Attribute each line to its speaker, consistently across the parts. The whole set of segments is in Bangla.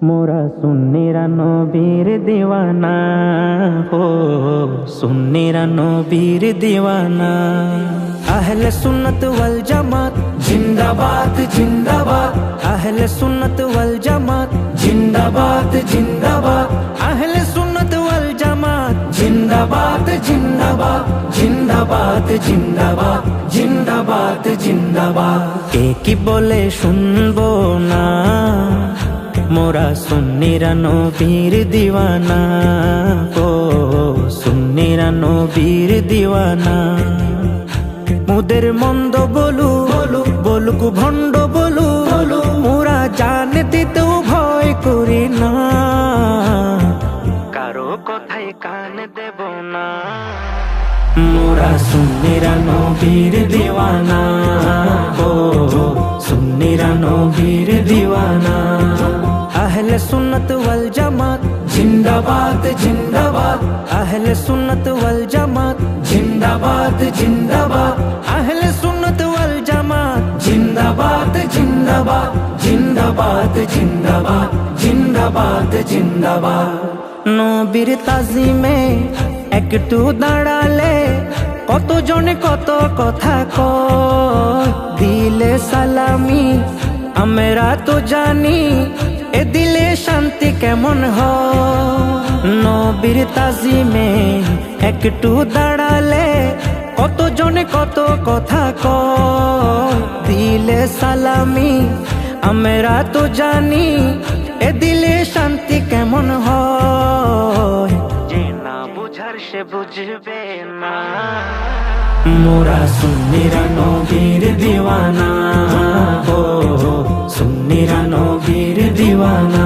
Speaker 1: মোরা সুন্নিরা নবীর দিওয়ানা, হো সুন্নিরা নবীর দিওয়ানা। আহলে সুন্নত ওয়াল জামাত জিন্দাবাদ জিন্দাবাদ, আহলে সুন্নত ওয়াল জামাত জিন্দাবাদ জিন্দাবাদ, আহলে সুন্নত ওয়াল জামাত জিন্দাবাদ জিন্দাবাদ জিন্দাবাদ জিন্দাবাদ জিন্দাবাদ জিন্দাবাদ। কে কি বলে শুনবো না, মোরা সুন্নিরা নবীর দিওয়ানা, ও সুন্নিরা নবীর দিওয়ানা। মুদের মন্দ বলু বলুক ভণ্ড বলু, মোরা জান দিতেও ভয় করি না, কারো কথায় কান দেব না। মোরা সুন্নিরা নবীর দিওয়ানা, ও সুন্নিরা নবীর দিওয়ানা। আহলে সুন্নত ওয়াল জামাত জিন্দাবাদ জিন্দাবাদ, আহলে সুন্নত ওয়াল জামাত জিন্দাবাদ জিন্দাবাদ, আহলে সুন্নত ওয়াল জামাত জিন্দাবাদ জিন্দাবাদ জিন্দাবাদ জিন্দাবাদ জিন্দাবাদ জিন্দাবাদ। নবীর তাজিমে একটু দাঁড়ালে কত জনে কত কথা কয়, দিলে সালামি আমরা তো জানি, এ দিলে শান্তি কেমন হয়। নবীর তাজিমে একটু দাঁড়ালে কত জনে কত কথা কয়, দিলে সালামি আমরা তো জানি, এ দিলে শান্তি কেমন হয়। যে না বুঝার সে বুঝবে না, মোরা সুন্নিরা নবীর দিওয়ানা, ও সুন্নিরা নবীর দিওয়ানা।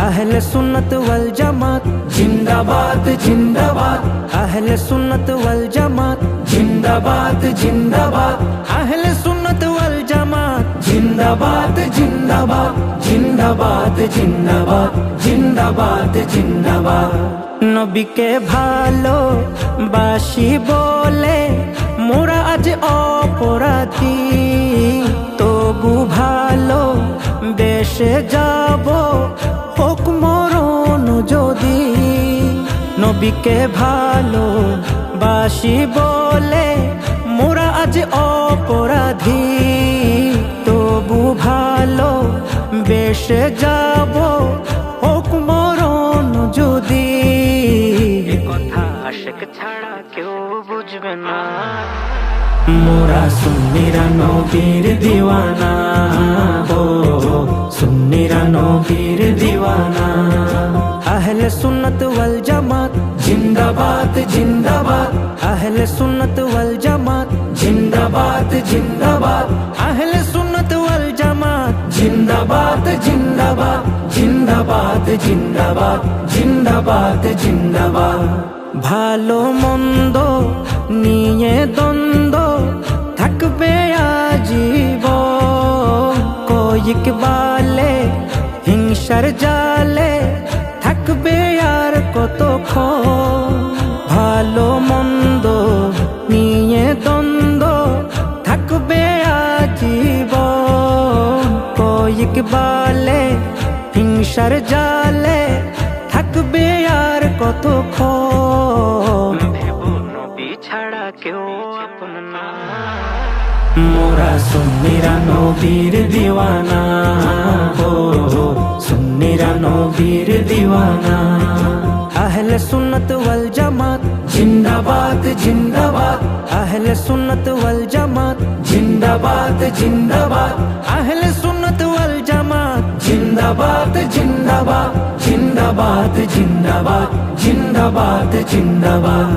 Speaker 1: আহলে সুন্নত ওয়াল জামাত জিন্দাবাদ জিন্দাবাদ, আহলে সুন্নত ওয়াল জামাত জিন্দাবাদ জিন্দাবাদ, আহলে সুন্নত ওয়াল জামাত জিন্দাবাদ জিন্দাবাদ জিন্দাবাদ জিন্দাবাদ জিন্দাবাদ জিন্দাবাদ। নবীকে ভালো বাসি বলে মোরা আজ অপরাধী, তবু ভালো বেশে যাব হোক মরণ যদি। নবীকে ভালো বাসি বলে মোরা আজ অপরাধী, তবু ভালো বেশে যাব হোক মরণ যদি। এ কথা আশিক ছাড়া কেউ বুঝবে না, মোরা সুন্নিরা নবীর দিওয়ানা, ও সুন্নিরা নবীর দিওয়ানা। আহলে সুন্নত ওয়াল জামাত জিন্দাবাদ জিন্দাবাদ, আহলে সুন্নত ওয়াল জামাত জিন্দাবাদ জিন্দাবাদ, আহলে সুন্নত ওয়াল জামাত জিন্দাবাদ জিন্দাবাদ জিন্দাবাদ জিন্দাবাদ জিন্দাবাদ জিন্দাবাদ। ভালো মন্দ নিয়ে দ্বন্দ্ব থাকবে আজীবন, কয়েক বালে হিংসার জালে থাকবে আর কতক্ষণ। ভালো মন্দ নিয়ে দ্বন্দ্ব থাকবে আজীবন, কয়েক বালে হিংসার জালে থাকবে আর কতক্ষণ। নবী ছাড়া কেউ আপন না, মোরা সুন্নিরা নবীর দিওয়ানা, ও সুন্নিরা নবীর দিওয়ানা। আহলে সুন্নত ওয়াল জামাত জিন্দাবাদ জিন্দাবাদ, আহলে সুন্নত ওয়াল জামাত জিন্দাবাদ জিন্দাবাদ, আহলে সুন্নত ওয়াল জামাত জিন্দাবাদ জিন্দাবাদ জিন্দাবাদ জিন্দাবাদ জিন্দাবাদ জিন্দাবাদ।